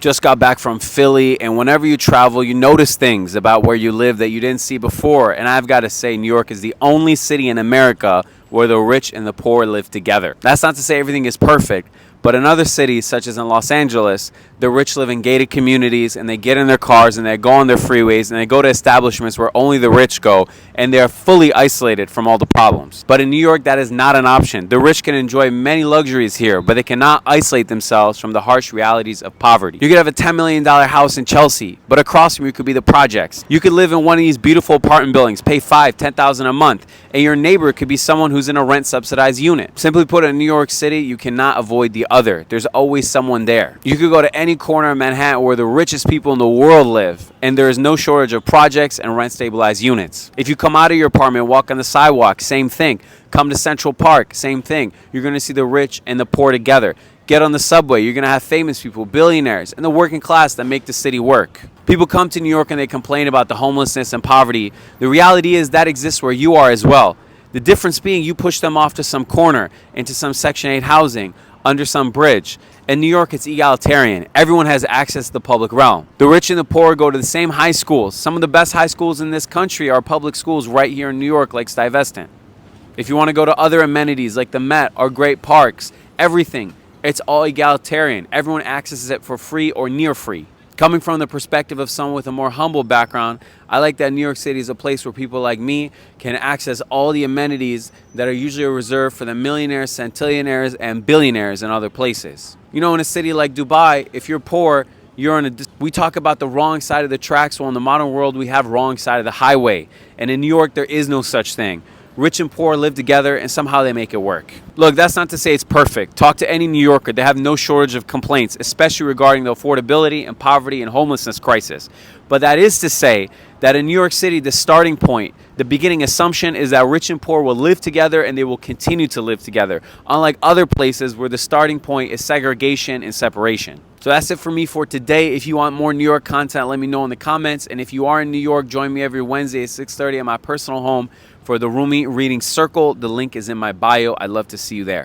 Just got back from Philly, and whenever you travel, you notice things about where you live that you didn't see before. And I've got to say, New York is the only city in America where the rich and the poor live together. That's not to say everything is perfect, but in other cities, such as in Los Angeles, the rich live in gated communities, and they get in their cars and they go on their freeways and they go to establishments where only the rich go, and they are fully isolated from all the problems. But in New York, that is not an option. The rich can enjoy many luxuries here, but they cannot isolate themselves from the harsh realities of poverty. You could have a $10 million house in Chelsea, but across from you could be the projects. You could live in one of these beautiful apartment buildings, pay $5,000-$10,000 a month, and your neighbor could be someone who's in a rent-subsidized unit. Simply put, in New York City, you cannot avoid the other. There's always someone there. You could go to any corner of Manhattan where the richest people in the world live, and there is no shortage of projects and rent-stabilized units. If you come out of your apartment, walk on the sidewalk, same thing. Come to Central Park, same thing. You're going to see the rich and the poor together. Get on the subway, you're going to have famous people, billionaires, and the working class that make the city work. People come to New York and they complain about the homelessness and poverty. The reality is that exists where you are as well. The difference being you push them off to some corner, into some Section 8 housing, under some bridge. In New York, it's egalitarian. Everyone has access to the public realm. The rich and the poor go to the same high schools. Some of the best high schools in this country are public schools right here in New York, like Stuyvesant. If you want to go to other amenities like the Met or great parks, everything, it's all egalitarian. Everyone accesses it for free or near free. Coming from the perspective of someone with a more humble background, I like that New York City is a place where people like me can access all the amenities that are usually reserved for the millionaires, centillionaires, and billionaires in other places. You know, in a city like Dubai, if you're poor, we talk about the wrong side of the tracks. Well, in the modern world, we have wrong side of the highway. And in New York, there is no such thing. Rich and poor live together, and somehow they make it work. Look, that's not to say it's perfect. Talk to any New Yorker. They have no shortage of complaints, especially regarding the affordability and poverty and homelessness crisis. But that is to say that in New York City, the starting point, the beginning assumption is that rich and poor will live together and they will continue to live together, unlike other places where the starting point is segregation and separation. So that's it for me for today. If you want more New York content, let me know in the comments. And if you are in New York, join me every Wednesday at 6:30 at my personal home for the Rumi Reading Circle. The link is in my bio. I'd love to see you there.